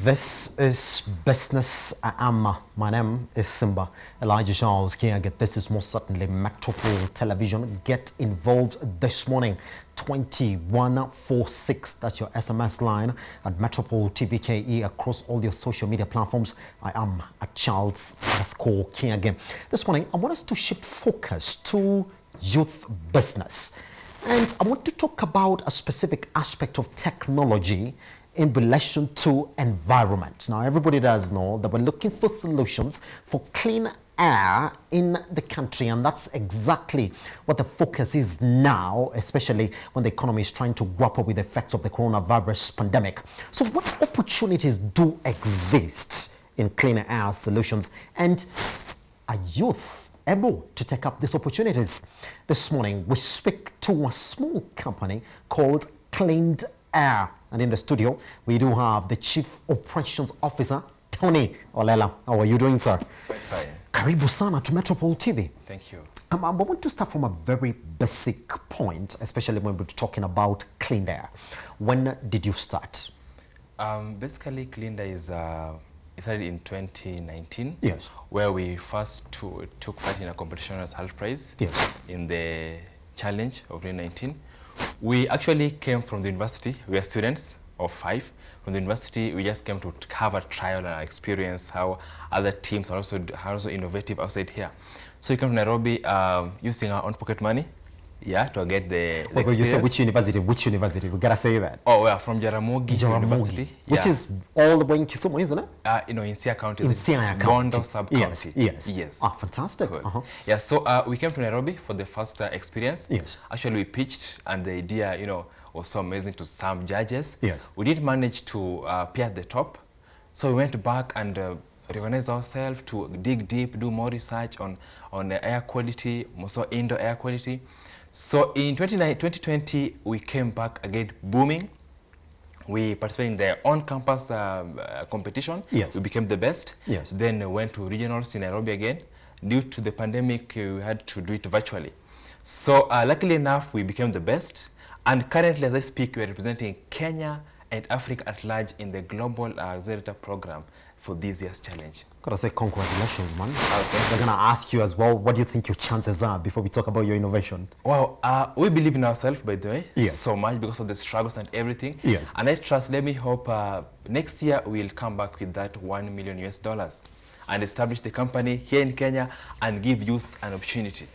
This is Business Amma. My name is Simba Elijah Charles Kiaget. This is most certainly Metropole Television. Get involved this morning. 2146. That's your SMS line at Metropole TVKE across all your social media platforms. I am at Charles_Kiaget. This morning, I want us to shift focus to youth business. And I want to talk about a specific aspect of technology in relation to environment. Now, everybody does know that we're looking for solutions for clean air in the country, and that's exactly what the focus is now, especially when the economy is trying to grapple with the effects of the coronavirus pandemic. So what opportunities do exist in clean air solutions, and are youth able to take up these opportunities? This morning, we speak to a small company called Cleaned Air. And in the studio, we do have the Chief Operations Officer, Tony Olela. How are you doing, sir? Fine. Karibu sana to Metropole TV. Thank you. I want to start from a very basic point, especially when we're talking about Cleaned Air. When did you start? Basically, Cleaned Air is it started in 2019. Yes. Where we first took part in a competition as Half Prize. Yes. In the challenge of 2019. We actually came from the university. We are students of 5. From the university, we just came to have a trial and experience how other teams are also innovative outside here. So we came to Nairobi using our own pocket money, to get the Wait, you said which university? Which university? We gotta say that. Oh, we are from Jaramogi University. Which is all the way in Kisumu, isn't it? In Siaya County. In Siaya County. Bondo sub-county. Yes. Ah, fantastic. Cool. Yeah, so we came to Nairobi for the first experience. Yes. Actually, we pitched, and the idea, was so amazing to some judges. Yes. We did manage to appear at the top. So we went back and reorganized ourselves to dig deep, do more research on the air quality, also indoor air quality. So in 2020, we came back again booming. We participated in the on-campus competition. Yes. We became the best. Yes. Then we went to regionals in Nairobi again. Due to the pandemic, we had to do it virtually. So luckily enough, we became the best. And currently, as I speak, we are representing Kenya and Africa at large in the Global Accelerator Program for this year's challenge. Gotta say congratulations, man. Okay. They're gonna ask you as well, what do you think your chances are before we talk about your innovation? Well, we believe in ourselves, by the way, Yes. so much because of the struggles and everything. Yes. And I trust, let me hope next year we'll come back with that $1 million and establish the company here in Kenya and give youth an opportunity.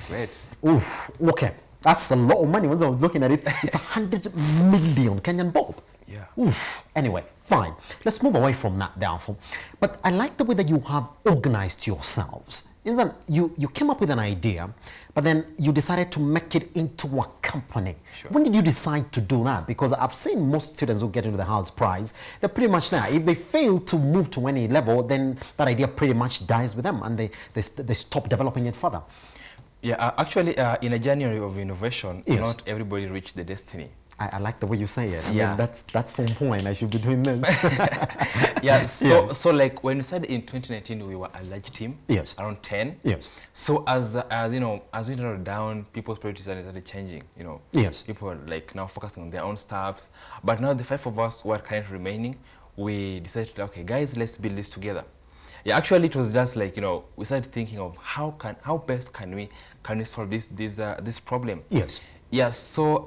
Great. Oof, okay. That's a lot of money. Once I was looking at it, it's 100 million Kenyan bob. Yeah. Oof. Anyway, fine. Let's move away from that, therefore. But I like the way that you have organized yourselves. Isn't you came up with an idea, but then you decided to make it into a company. Sure. When did you decide to do that? Because I've seen most students who get into the Halls Prize, they're pretty much there. If they fail to move to any level, then that idea pretty much dies with them, and they stop developing it further. Yeah, actually, in a journey of innovation, Yes. not everybody reached the destiny. I like the way you say it. I Yeah. mean, that's on point. I should be doing this. Yeah, Yes. so like when we started in 2019, we were a large team. Yes. Around 10. Yes. So as we narrowed down, people's priorities started changing. Yes. People were like now focusing on their own stuffs. But now the 5 of us who are currently remaining, we decided, okay, guys, let's build this together. Yeah, actually, it was just like we started thinking of how best can we solve this problem. Yes. Yeah. So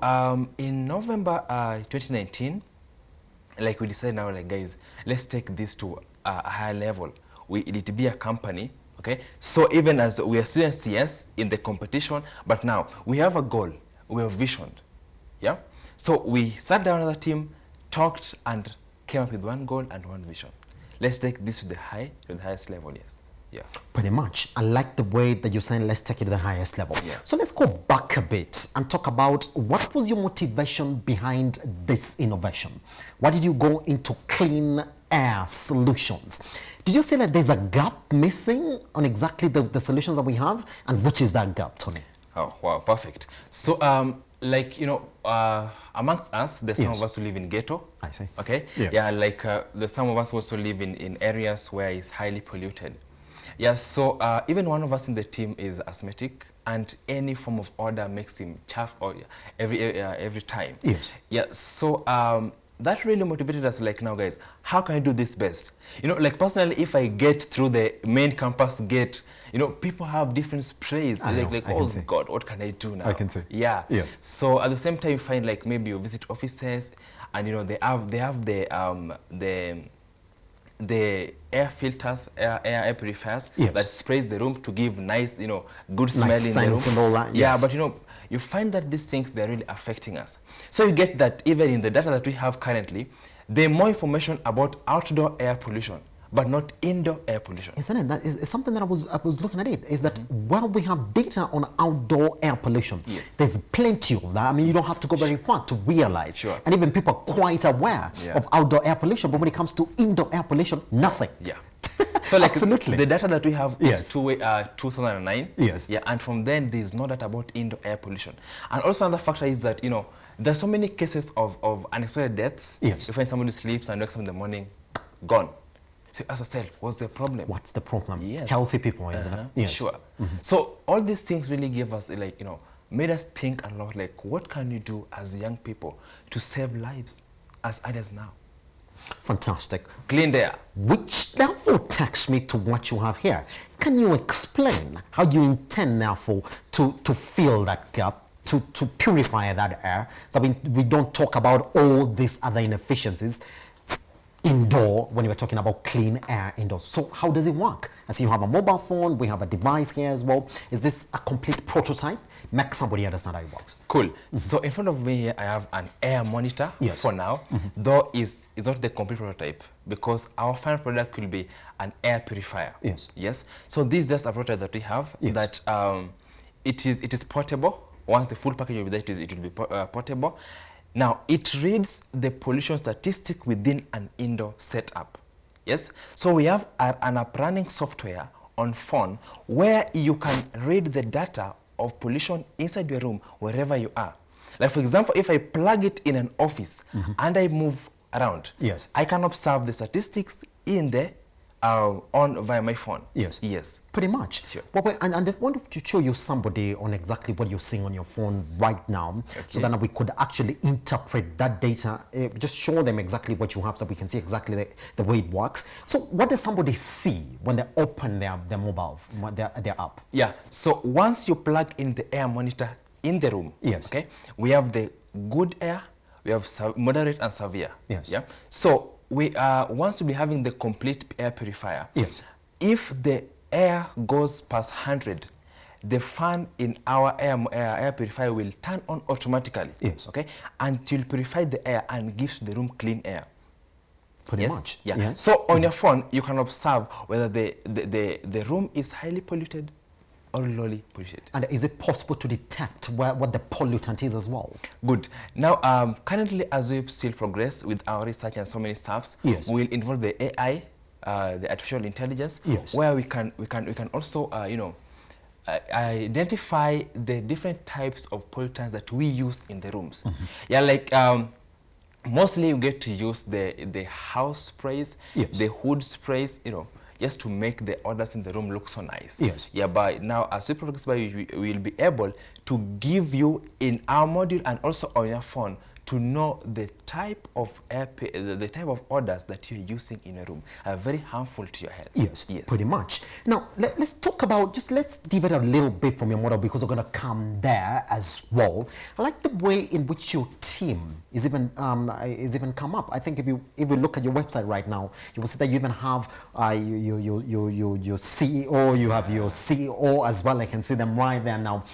in November 2019, like we decided now, like guys, let's take this to a higher level. We need to be a company. Okay. So even as we are students, yes, in the competition, but now we have a goal. We have visioned. Yeah. So we sat down as a team, talked, and came up with one goal and one vision. Let's take this to the highest level, yes. Yeah. Pretty much. I like the way that you're saying, let's take it to the highest level. Yeah. So let's go back a bit and talk about what was your motivation behind this innovation? Why did you go into clean air solutions? Did you say that there's a gap missing on exactly the solutions that we have? And which is that gap, Tony? Oh, wow, perfect. So, amongst us, there's some Yes. of us who live in ghetto. I see. Okay? Yes. Yeah, like there's some of us who also live in areas where it's highly polluted. Yeah, so even one of us in the team is asthmatic, and any form of odor makes him chafe or every time. Yes. Yeah, so that really motivated us, like, now guys, how can I do this best? You know, like personally, if I get through the main campus gate, you know, people have different sprays. Like oh God, what can I do now? I can see. Yeah. Yes. So at the same time, you find like maybe you visit offices, and you know they have the air filters, air purifiers Yes. that sprays the room to give nice, you know, good smell Nice in the room. scents and all that, Yeah, yes. but you know, you find that these things, they're really affecting us. So you get that even in the data that we have currently, there's more information about outdoor air pollution, but not indoor air pollution. Isn't it? That is something that I was looking at it, is that while we have data on outdoor air pollution, Yes. there's plenty of that. I mean, you don't have to go very far to realize. Sure. And even people are quite aware Yeah. of outdoor air pollution, but when it comes to indoor air pollution, nothing. Yeah. So like Absolutely. the data that we have Yes. is 2009. Yes. Yeah, and from then there's no data about indoor air pollution. And also another factor is that, you know, there's so many cases of unexpected deaths. Yes. You find somebody sleeps and wakes up in the morning, gone. So you ask yourself, what's the problem? What's the problem? Yes. Healthy people, isn't it? Yes. Sure. So all these things really give us, like, you know, made us think a lot, like, what can you do as young people to save lives as early as now? Fantastic. Clean air. Which therefore takes me to what you have here. Can you explain how you intend therefore to fill that gap, to purify that air? So we don't talk about all these other inefficiencies indoor when you're talking about clean air indoors. So how does it work? I see you have a mobile phone, we have a device here as well. Is this a complete prototype? Make somebody understand how it works. Cool. So in front of me here, I have an air monitor. Yes. For now, though it's not the complete prototype, because our final product will be an air purifier. Yes. Yes. So this is just a prototype that we have. Yes. That it is portable. Once the full package will be there, it will be portable. Now it reads the pollution statistic within an indoor setup. Yes. So we have an up-running software on phone where you can read the data of pollution inside your room wherever you are. Like for example, if I plug it in an office and I move around, Yes. I can observe the statistics in there on via my phone. Yes. Yes. Pretty much. Sure. Well, and I wanted to show you somebody on exactly what you're seeing on your phone right now, so Okay. that we could actually interpret that data, just show them exactly what you have so we can see exactly the way it works. So what does somebody see when they open their mobile, their app? Yeah. So once you plug in the air monitor in the room, Yes. okay, we have the good air, we have moderate and severe. Yes. Yeah. So we once we be having the complete air purifier. Yes. If the air goes past 100, the fan in our air purifier will turn on automatically. Yes. Okay, until purify the air and gives the room clean air. Pretty Yes? much. Yeah. Yes. So on your phone, you can observe whether the room is highly polluted or lowly polluted. And is it possible to detect what the pollutant is as well? Good. Now, currently, as we still progress with our research and so many stuffs, Yes. we'll involve the AI, the artificial intelligence, Yes. where we can also identify the different types of pollutants that we use in the rooms. Yeah, like mostly we get to use the house sprays, Yes. the hood sprays, you know, just to make the odors in the room look so nice. Yes. Yeah, but now as we progress by, we will be able to give you in our module and also on your phone to know the type of the type of odors that you're using in a room are very harmful to your health. Yes, Yes. pretty much. Now, let's talk about, let's deviate a little bit from your model because we're going to come there as well. I like the way in which your team is even come up. I think if you look at your website right now, you will see that you even have your CEO, you have your CEO as well. I can see them right there now.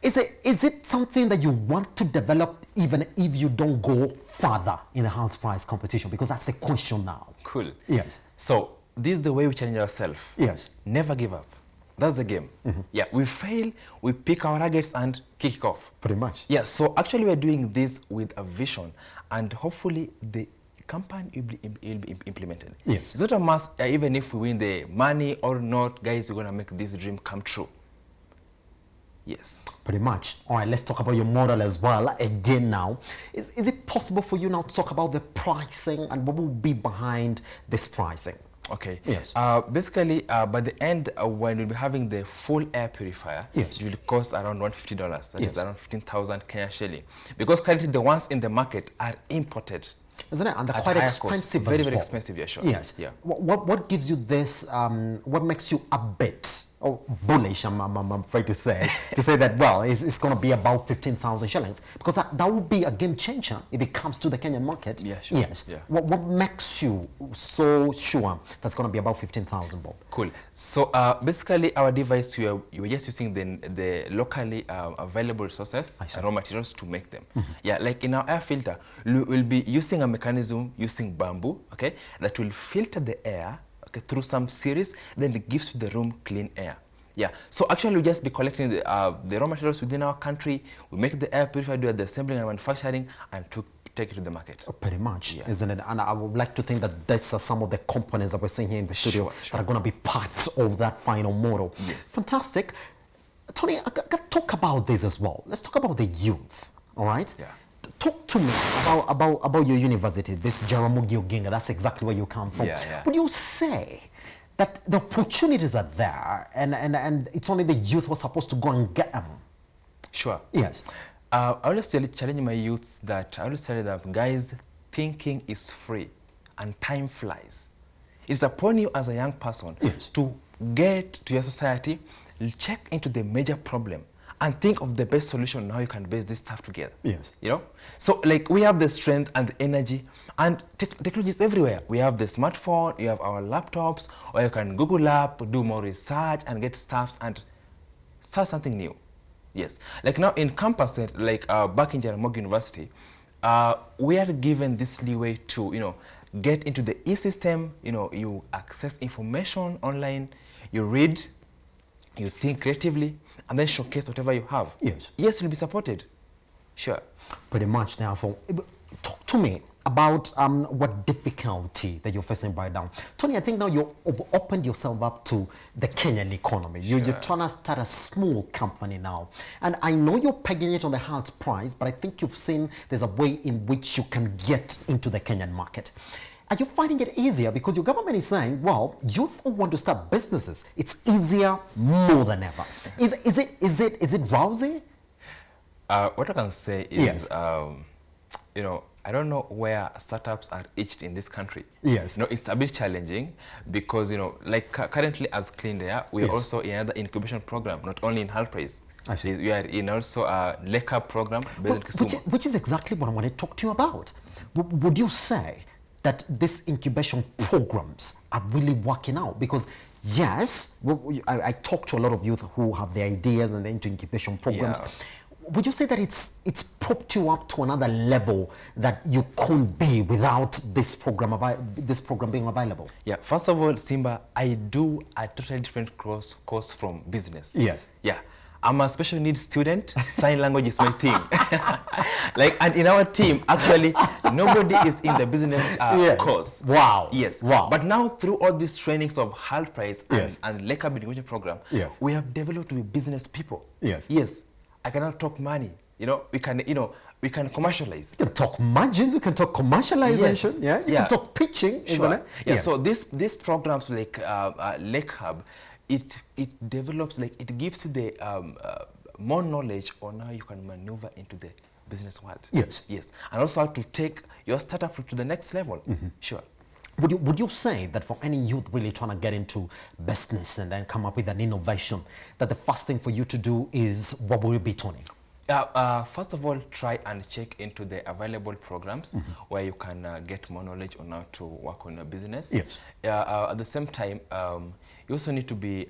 Is it something that you want to develop even if you don't go further in the house price competition? Because that's the question now. Cool. Yes. So this is the way we challenge ourselves. Yes. Never give up. That's the game. Yeah, we fail, we pick our targets and kick it off. Pretty much. Yeah, so actually we're doing this with a vision, and hopefully the campaign will be implemented. Yes. It's not a must, even if we win the money or not, guys, we're going to make this dream come true. Yes. Pretty much. All right, let's talk about your model as well. Again now, is it possible for you now to talk about the pricing and what will be behind this pricing? Okay. Yes. Basically, by the end, when we'll be having the full air purifier, Yes. it will cost around $150. That Yes. is around 15,000 Kenya shilling. Because currently the ones in the market are imported. Isn't it? And they're At quite higher expensive cost. Very, as very well. expensive, yeah, sure. Yes. Yeah. What gives you this, what makes you a bit bullish, I'm afraid to say that, well, it's going to be about 15,000 shillings? Because that would be a game changer if it comes to the Kenyan market. Yeah, sure. Yes. Yeah. What makes you so sure that's going to be about 15,000, Bob? Cool. So basically, our device, you are just using the locally available resources and raw materials to make them. Yeah, like in our air filter, we'll be using a mechanism using bamboo, okay, that will filter the air, okay, through some series, then it gives the room clean air. Yeah, so actually we just be collecting the raw materials within our country, we make the air purifier, do the assembling and manufacturing, and to take it to the market. Pretty much, isn't it? And I would like to think that these are some of the components that we're seeing here in the studio that are going to be part of that final model. Yes. Fantastic. Tony, I got to talk about this as well. Let's talk about the youth, all right? Yeah. Talk to me about your university, this Jaramogi Oginga. That's exactly where you come from. Yeah. Would you say that the opportunities are there and it's only the youth who are supposed to go and get them? Sure. Yes. I always challenge my youths that, I always tell them, guys, thinking is free and time flies. It's upon you as a young person to get to your society, check into the major problem, and think of the best solution how you can base this stuff together. Yes. You know? So like we have the strength and the energy, and technology is everywhere. We have the smartphone, you have our laptops, or you can Google up, do more research and get stuff and start something new. Yes. Like now in campus, like back in Jaramogi University, we are given this leeway to, you know, get into the e-system, you know, you access information online, you read, you think creatively, and then showcase whatever you have. Yes. Yes, you'll be supported. Sure. Pretty much, therefore. Talk to me about what difficulty that you're facing right now. Tony, I think now you've opened yourself up to the Kenyan economy. You're trying to start a small company now. And I know you're pegging it on the hard price, but I think you've seen there's a way in which you can get into the Kenyan market. Are you finding it easier? Because your government is saying, well, youth who want to start businesses, it's easier more than ever. Is it rousing? What I can say is, you know, I don't know where startups are reached in this country. Yes. You know, it's a bit challenging because, you know, like currently as Clean Air, we are also in another incubation program, not only in Halpraise. I see. We are in also a LECA program based in Kisumu. Which is exactly what I want to talk to you about. Would you say that these incubation programs are really working out? Because yes, I talk to a lot of youth who have the ideas and they're into incubation programs. Yeah. Would you say that it's propped you up to another level that you couldn't be without this program being available? Yeah, first of all, Simba, I do a totally different course from business. Yes. Yeah. I'm a special needs student. Sign language is my thing. Like, and in our team, actually, nobody is in the business course. Wow. Yes. Wow. But now, through all these trainings of Halpraise and LECA Education Program, we have developed to be business people. Yes. Yes. I cannot talk money. You know, we can commercialize. You can talk margins, we can talk commercialization, you can talk pitching, isn't it? Yeah, so these programs like Lake Hub, it develops, like, it gives you the more knowledge on how you can maneuver into the business world. Yes. Yes, and also how to take your startup to the next level. Sure. Would you say that for any youth really trying to get into business and then come up with an innovation, that the first thing for you to do is, what will it be, Tony? First of all, try and check into the available programs where you can get more knowledge on how to work on a business. Yes. At the same time, you also need to be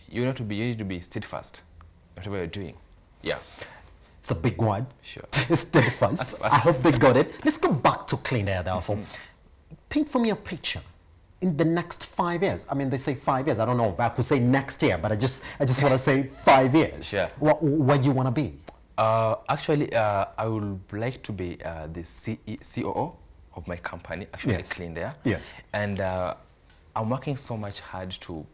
you need to be steadfast, whatever you're doing. Yeah. It's a big word. Sure. Steadfast. I hope they got it. Let's go back to Clean Air, therefore. Paint for me a picture in the next 5 years. I mean, they say 5 years. I don't know. I could say next year, but I just want to say 5 years. Sure. Where do you want to be? Actually, I would like to be the COO of my company, actually, Clean Air. Yes. And I'm working so much hard to,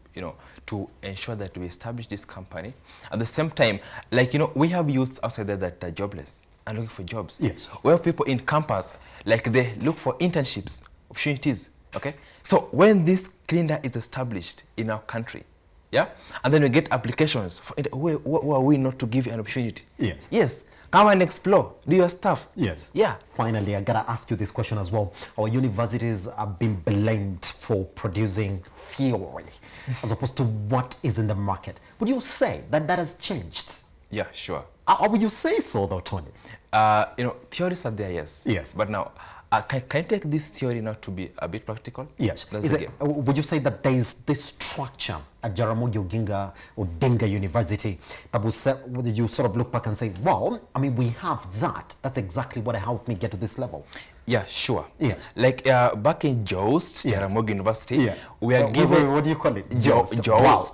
to ensure that we establish this company. At the same time, like, we have youths outside there that are jobless and looking for jobs. Yes. We have people in campus, like, they look for internships, opportunities. Okay, so when this clean air is established in our country, yeah, and then we get applications, for it, who are we not to give you an opportunity? Yes. Yes, come and explore, do your stuff. Yes. Yeah. Finally, I gotta ask you this question as well. Our universities have been blamed for producing theory as opposed to what is in the market. Would you say that that has changed? Yeah, sure. Would you say so, though, Tony? Theories are there, yes. Yes. But now, can I take this theory now to be a bit practical? Yes. That's Is the it, game. would you say that there is this structure at Jaramogi Odinga University that would you sort of look back and say, well, I mean, we have that. That's exactly what helped me get to this level. Yeah, sure. Yes. Like back in Jost, Yes. Jaramogi University, Yeah. we are given... What do you call it? Jost. Wow.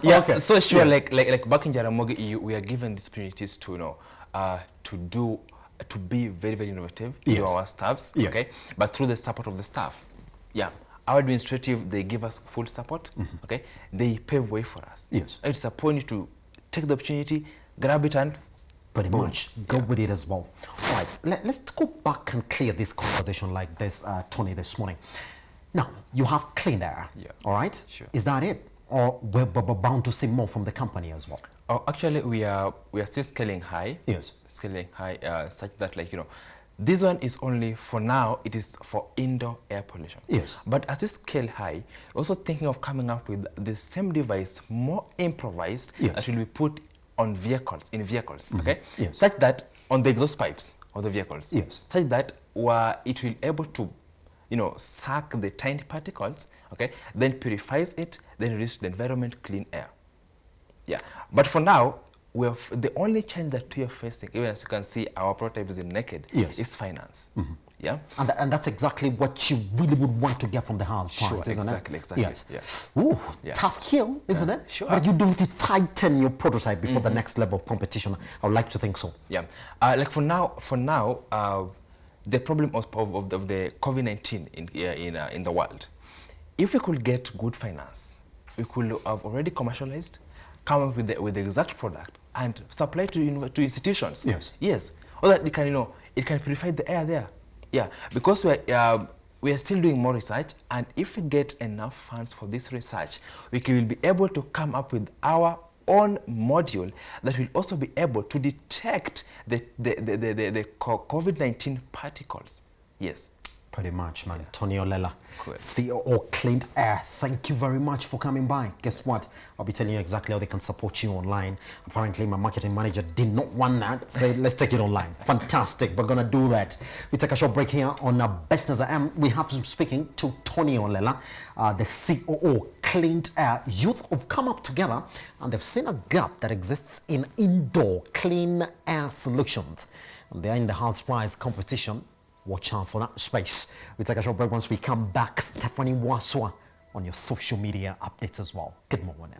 Yeah, Okay. so sure, Yes. like back in Jaramogi, we are given these opportunities to, to be very, very innovative Yes. to our staffs, Yes. okay? But through the support of the staff. Yeah. Our administrative, they give us full support, okay? They pave way for us. Yes. It's a point to take the opportunity, grab it, and Pretty much. Go with it as well. All right, let's go back and clear this conversation like this, Tony, this morning. Now, you have clean air, Yeah. all right? Sure. Is that it? Or we're bound to see more from the company as well? Oh, actually, we are still scaling high. Yes. Scaling high, such that, like, this one is only for now. It is for indoor air pollution. Yes. But as we scale high, we're also thinking of coming up with the same device, more improvised, Yes. that will be put on vehicles, okay? Yes. Such that on the exhaust pipes of the vehicles. Yes. Such that it will able to, suck the tiny particles, okay? Then purifies it, then release the environment clean air. Yeah, but for now, the only change that we are facing, even as you can see, our prototype is in naked, Yes. is finance. Yeah. And that's exactly what you really would want to get from the hard Sure, price, isn't exactly, it? exactly, Yes. yeah. Ooh, Yeah. tough hill, isn't it? Sure. But you don't tighten your prototype before the next level of competition. I would like to think so. Yeah, like for now, the problem of the COVID-19 in the world, if we could get good finance, we could have already commercialized, come up with the exact product and supply to institutions. Yes. Yes, so that it can purify the air there. Yeah, because we are still doing more research, and if we get enough funds for this research, we will be able to come up with our own module that will also be able to detect the COVID-19 particles. Yes. Pretty much, man. Tony Olela, Cool. COO Clean Air. Thank you very much for coming by. Guess what? I'll be telling you exactly how they can support you online. Apparently, my marketing manager did not want that. So let's take it online. Fantastic. We're going to do that. We take a short break here on Best As I Am. We have speaking to Tony Olela, the COO Clean Air. Youth have come up together and they've seen a gap that exists in indoor clean air solutions. And they're in the Health Prize competition. Watch out for that space. We take a short break. Once we come back, Stephanie Waswa on your social media updates as well. Good morning.